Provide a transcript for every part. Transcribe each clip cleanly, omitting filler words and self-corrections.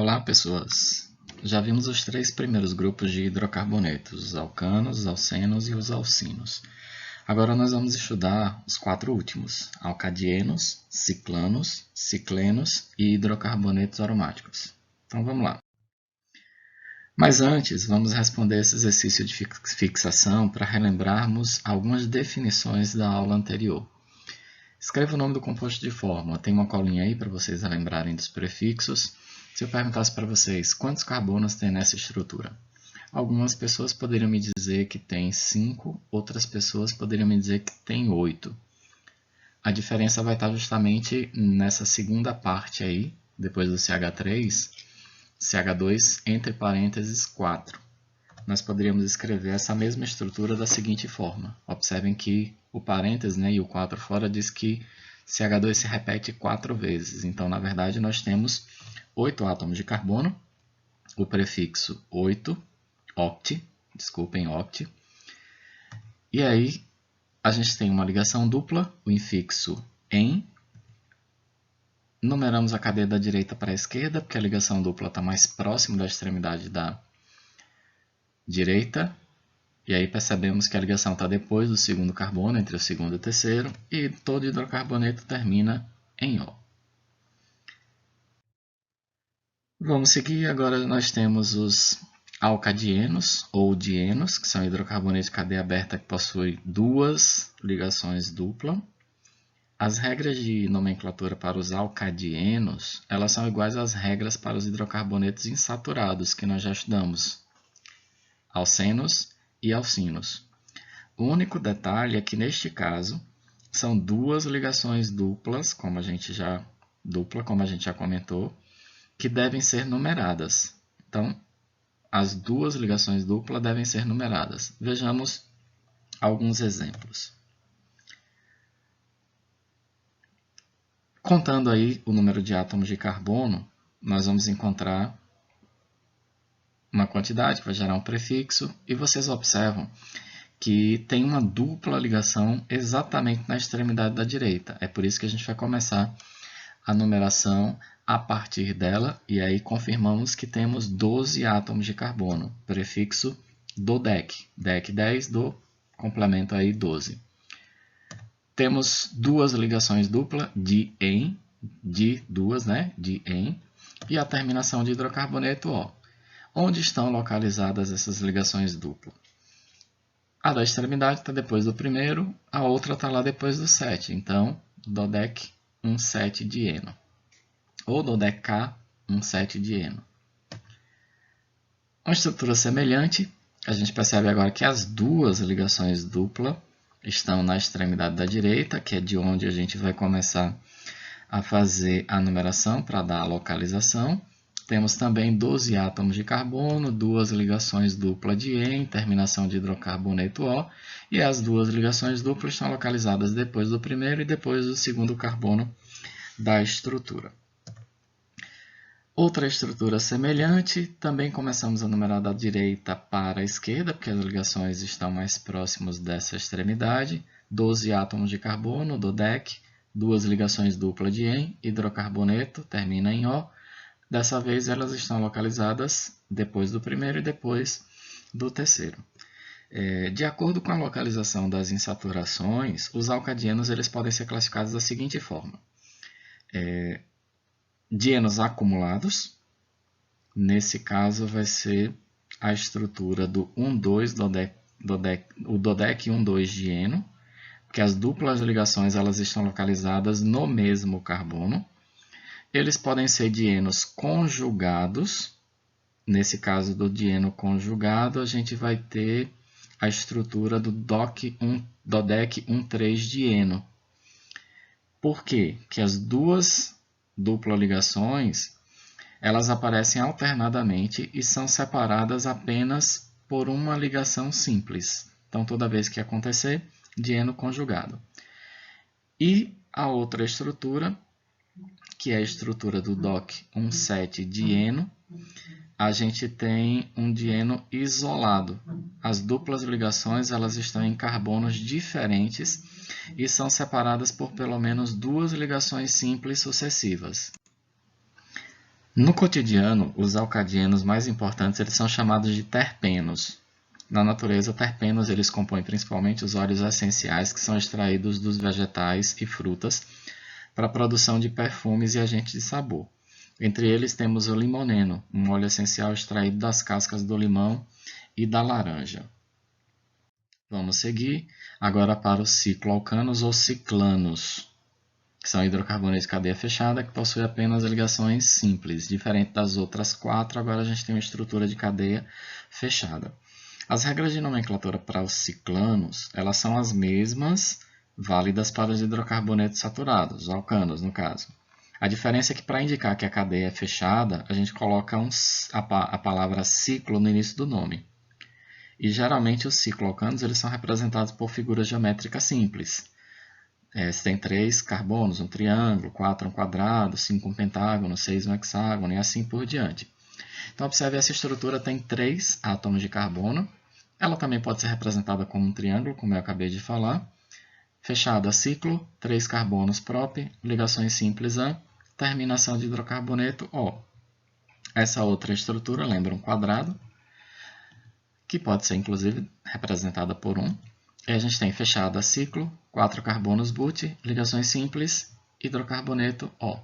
Olá, pessoas! Já vimos os três primeiros grupos de hidrocarbonetos, os alcanos, os alcenos e os alcinos. Agora nós vamos estudar os quatro últimos, alcadienos, ciclanos, ciclenos e hidrocarbonetos aromáticos. Então vamos lá. Mas antes, vamos responder esse exercício de fixação para relembrarmos algumas definições da aula anterior. Escreva o nome do composto de fórmula. Tem uma colinha aí para vocês lembrarem dos prefixos. Se eu perguntasse para vocês quantos carbonos tem nessa estrutura, algumas pessoas poderiam me dizer que tem 5, outras pessoas poderiam me dizer que tem 8. A diferença vai estar justamente nessa segunda parte aí, depois do CH3, CH2 entre parênteses 4. Nós poderíamos escrever essa mesma estrutura da seguinte forma. Observem que o parênteses, e o 4 fora diz que CH2 se repete 4 vezes. Então, na verdade, nós temos 8 átomos de carbono, o prefixo 8, oct. E aí, a gente tem uma ligação dupla, o infixo em. Numeramos a cadeia da direita para a esquerda, porque a ligação dupla está mais próximo da extremidade da direita. E aí percebemos que a ligação está depois do segundo carbono, entre o segundo e o terceiro, e todo hidrocarboneto termina em O. Vamos seguir, agora nós temos os alcadienos ou dienos, que são hidrocarbonetos de cadeia aberta que possuem duas ligações duplas. As regras de nomenclatura para os alcadienos, elas são iguais às regras para os hidrocarbonetos insaturados, que nós já estudamos, alcenos e alcinos. O único detalhe é que, neste caso, são duas ligações duplas, como a gente já comentou, que devem ser numeradas. Então, as duas ligações duplas devem ser numeradas. Vejamos alguns exemplos. Contando aí o número de átomos de carbono, nós vamos encontrar uma quantidade que vai gerar um prefixo, e vocês observam que tem uma dupla ligação exatamente na extremidade da direita. É por isso que a gente vai começar a numeração a partir dela, e aí confirmamos que temos 12 átomos de carbono, prefixo do DEC, DEC 10 do complemento aí 12. Temos duas ligações duplas, di-en, e a terminação de hidrocarboneto O. Onde estão localizadas essas ligações duplas? A da extremidade está depois do primeiro, a outra está lá depois do 7. Então, DODEC 1,7-dieno. Ou DODEC-K 1,7-dieno. Uma estrutura semelhante, a gente percebe agora que as duas ligações duplas estão na extremidade da direita, que é de onde a gente vai começar a fazer a numeração para dar a localização. Temos também 12 átomos de carbono, duas ligações duplas de en, terminação de hidrocarboneto O, e as duas ligações duplas estão localizadas depois do primeiro e depois do segundo carbono da estrutura. Outra estrutura semelhante, também começamos a numerar da direita para a esquerda, porque as ligações estão mais próximas dessa extremidade. 12 átomos de carbono, DODEC, duas ligações duplas de en, hidrocarboneto, termina em O. Dessa vez elas estão localizadas depois do primeiro e depois do terceiro. De acordo com a localização das insaturações, os alcadienos eles podem ser classificados da seguinte forma. Dienos acumulados, nesse caso vai ser a estrutura do 1,2 o DODEC 1,2 dieno, porque as duplas ligações elas estão localizadas no mesmo carbono. Eles podem ser dienos conjugados. Nesse caso do dieno conjugado, a gente vai ter a estrutura do DODEC 1,3 dieno. Por quê? Porque as duas duplas ligações elas aparecem alternadamente e são separadas apenas por uma ligação simples. Então, toda vez que acontecer, dieno conjugado. E a outra estrutura, que é a estrutura do DOC 1,7 dieno, a gente tem um dieno isolado. As duplas ligações elas estão em carbonos diferentes e são separadas por pelo menos duas ligações simples sucessivas. No cotidiano, os alcadienos mais importantes eles são chamados de terpenos. Na natureza, terpenos eles compõem principalmente os óleos essenciais que são extraídos dos vegetais e frutas para a produção de perfumes e agentes de sabor. Entre eles temos o limoneno, um óleo essencial extraído das cascas do limão e da laranja. Vamos seguir agora para os cicloalcanos ou ciclanos, que são hidrocarbonetos de cadeia fechada que possuem apenas ligações simples. Diferente das outras quatro, agora a gente tem uma estrutura de cadeia fechada. As regras de nomenclatura para os ciclanos, elas são as mesmas válidas para os hidrocarbonetos saturados, os alcanos no caso. A diferença é que para indicar que a cadeia é fechada, a gente coloca a palavra ciclo no início do nome. E geralmente os cicloalcanos eles são representados por figuras geométricas simples. Você tem 3 carbonos, um triângulo, 4 um quadrado, 5 um pentágono, 6 um hexágono e assim por diante. Então observe, essa estrutura tem 3 átomos de carbono. Ela também pode ser representada como um triângulo, como eu acabei de falar. Fechada, ciclo, 3 carbonos prop, ligações simples AN, terminação de hidrocarboneto O. Essa outra estrutura lembra um quadrado, que pode ser inclusive representada por 1. E a gente tem fechada, ciclo, 4 carbonos but, ligações simples, hidrocarboneto O.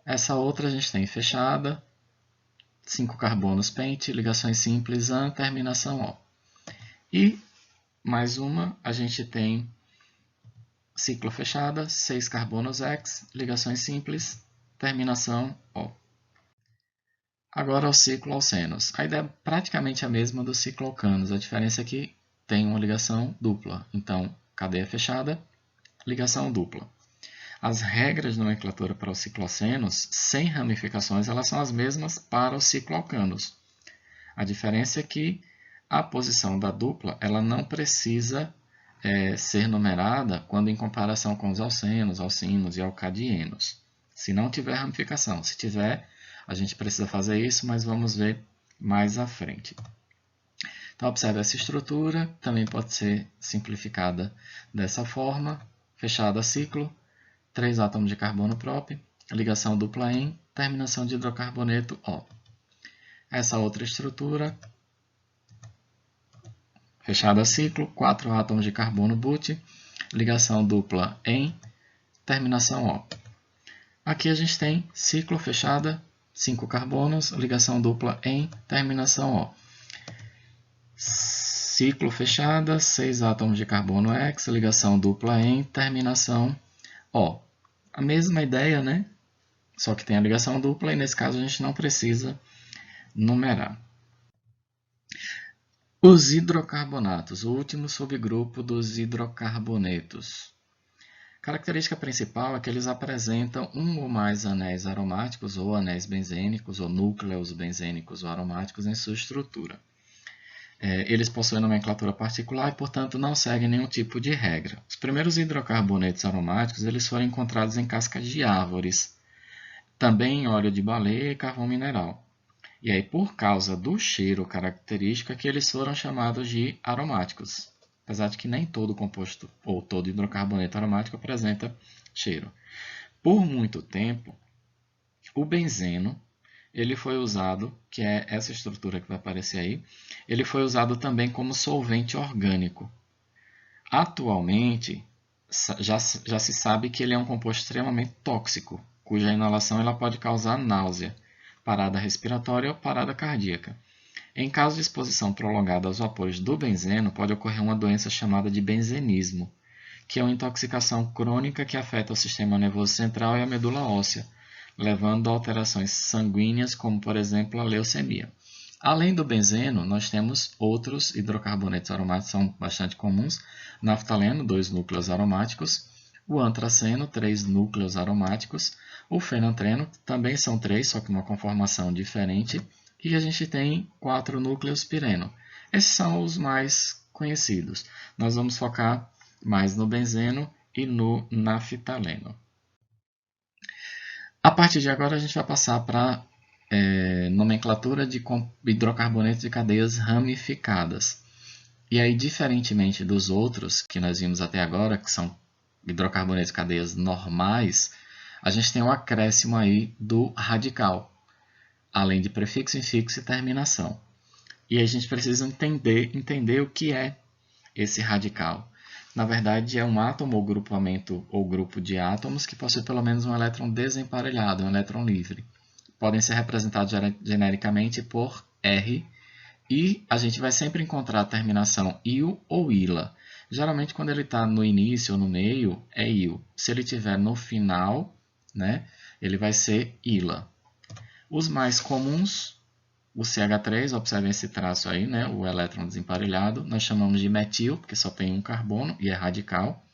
Essa outra a gente tem fechada, 5 carbonos pente, ligações simples AN, terminação O. E mais uma, a gente tem ciclo fechada, 6 carbonos X, ligações simples, terminação O. Agora o ciclo alcenos. A ideia é praticamente a mesma do ciclo alcanos, a diferença é que tem uma ligação dupla. Então, cadeia fechada, ligação dupla. As regras de nomenclatura para os cicloalcenos, sem ramificações, elas são as mesmas para os cicloalcanos. A diferença é que a posição da dupla ela não precisa ser numerada quando em comparação com os alcenos, alcinos e alcadienos. Se não tiver ramificação. Se tiver, a gente precisa fazer isso, mas vamos ver mais à frente. Então, observe essa estrutura, também pode ser simplificada dessa forma. Fechada, ciclo, 3 átomos de carbono prop, ligação dupla em, terminação de hidrocarboneto O. Essa outra estrutura, fechada, ciclo, 4 átomos de carbono but, ligação dupla em, terminação O. Aqui a gente tem ciclo fechada, 5 carbonos, ligação dupla em, terminação O. Ciclo fechada, 6 átomos de carbono X, ligação dupla em, terminação O. A mesma ideia, né? Só que tem a ligação dupla e nesse caso a gente não precisa numerar. Os hidrocarbonatos, o último subgrupo dos hidrocarbonetos. A característica principal é que eles apresentam um ou mais anéis aromáticos ou anéis benzênicos ou núcleos benzênicos ou aromáticos em sua estrutura. Eles possuem nomenclatura particular e, portanto, não seguem nenhum tipo de regra. Os primeiros hidrocarbonetos aromáticos eles foram encontrados em cascas de árvores, também em óleo de baleia e carvão mineral. E aí, por causa do cheiro característico, é que eles foram chamados de aromáticos, apesar de que nem todo composto ou todo hidrocarboneto aromático apresenta cheiro. Por muito tempo, o benzeno ele foi usado, que é essa estrutura que vai aparecer aí, ele foi usado também como solvente orgânico. Atualmente, já se sabe que ele é um composto extremamente tóxico, cuja inalação ela pode causar náusea, parada respiratória ou parada cardíaca. Em caso de exposição prolongada aos vapores do benzeno, pode ocorrer uma doença chamada de benzenismo, que é uma intoxicação crônica que afeta o sistema nervoso central e a medula óssea, levando a alterações sanguíneas, como por exemplo a leucemia. Além do benzeno, nós temos outros hidrocarbonetos aromáticos, são bastante comuns. Naftaleno, 2 núcleos aromáticos. O antraceno, 3 núcleos aromáticos. O fenantreno, também são 3, só que uma conformação diferente. E a gente tem 4 núcleos pireno. Esses são os mais conhecidos. Nós vamos focar mais no benzeno e no naftaleno. A partir de agora, a gente vai passar para nomenclatura de hidrocarbonetos de cadeias ramificadas. E aí, diferentemente dos outros que nós vimos até agora, que são hidrocarbonetos de cadeias normais, a gente tem um acréscimo aí do radical, além de prefixo, infixo e terminação. E a gente precisa entender o que é esse radical. Na verdade, é um átomo ou grupamento ou grupo de átomos que possui pelo menos um elétron desemparelhado, um elétron livre. Podem ser representados genericamente por R, e a gente vai sempre encontrar a terminação IL ou ILA. Geralmente, quando ele está no início ou no meio, é IL. Se ele estiver no final, né, ele vai ser ILA. Os mais comuns, o CH3, observem esse traço aí, né, o elétron desemparelhado, nós chamamos de metil, porque só tem um carbono e é radical.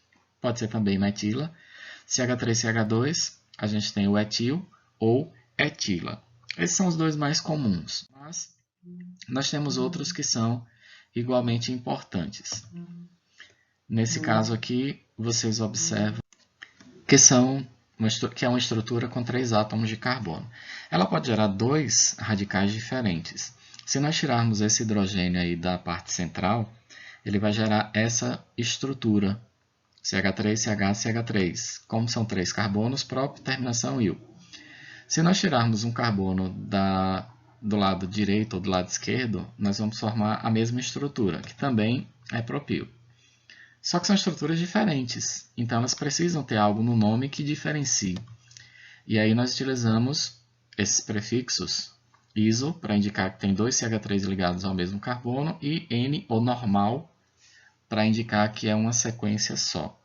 Pode ser também metila. CH3CH2, a gente tem o etil ou etila. Esses são os dois mais comuns, mas nós temos outros que são igualmente importantes. Nesse caso aqui, vocês observam que é uma estrutura com 3 átomos de carbono. Ela pode gerar 2 radicais diferentes. Se nós tirarmos esse hidrogênio aí da parte central, ele vai gerar essa estrutura, CH3CH-CH3. Como são 3 carbonos próprios, terminação IL. Se nós tirarmos um carbono do lado direito ou do lado esquerdo, nós vamos formar a mesma estrutura, que também é propil. Só que são estruturas diferentes, então elas precisam ter algo no nome que diferencie. E aí nós utilizamos esses prefixos iso, para indicar que tem 2 CH3 ligados ao mesmo carbono, e N, ou normal, para indicar que é uma sequência só.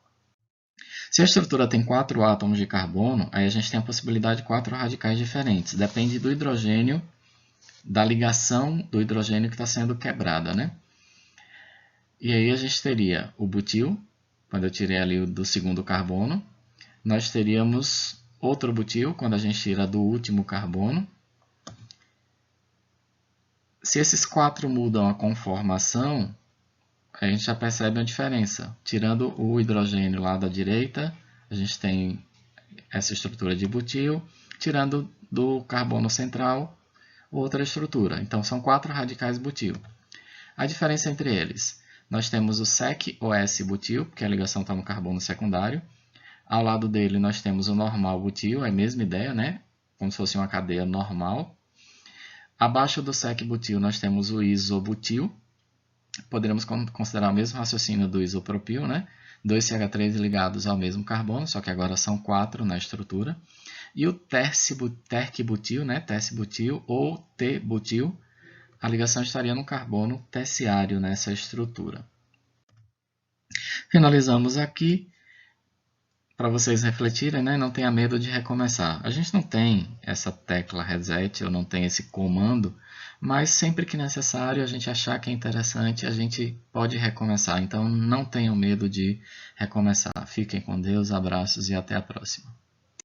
Se a estrutura tem 4 átomos de carbono, aí a gente tem a possibilidade de 4 radicais diferentes. Depende do hidrogênio, da ligação do hidrogênio que está sendo quebrada, né? E aí a gente teria o butil, quando eu tirei ali do segundo carbono. Nós teríamos outro butil, quando a gente tira do último carbono. Se esses 4 mudam a conformação, a gente já percebe a diferença. Tirando o hidrogênio lá da direita, a gente tem essa estrutura de butil. Tirando do carbono central, outra estrutura. Então, são 4 radicais butil. A diferença entre eles: nós temos o SEC-OS-butil, porque a ligação está no carbono secundário. Ao lado dele, nós temos o normal-butil, é a mesma ideia, né? Como se fosse uma cadeia normal. Abaixo do SEC-butil, nós temos o isobutil. Poderíamos considerar o mesmo raciocínio do isopropil, né? 2 CH3 ligados ao mesmo carbono, só que agora são 4 na estrutura. E o terc-butil, né? Terc-butil ou T-butil, a ligação estaria no carbono terciário nessa estrutura. Finalizamos aqui. Para vocês refletirem, né? Não tenha medo de recomeçar. A gente não tem essa tecla reset, ou não tem esse comando, mas sempre que necessário, a gente achar que é interessante, a gente pode recomeçar. Então, não tenham medo de recomeçar. Fiquem com Deus, abraços e até a próxima.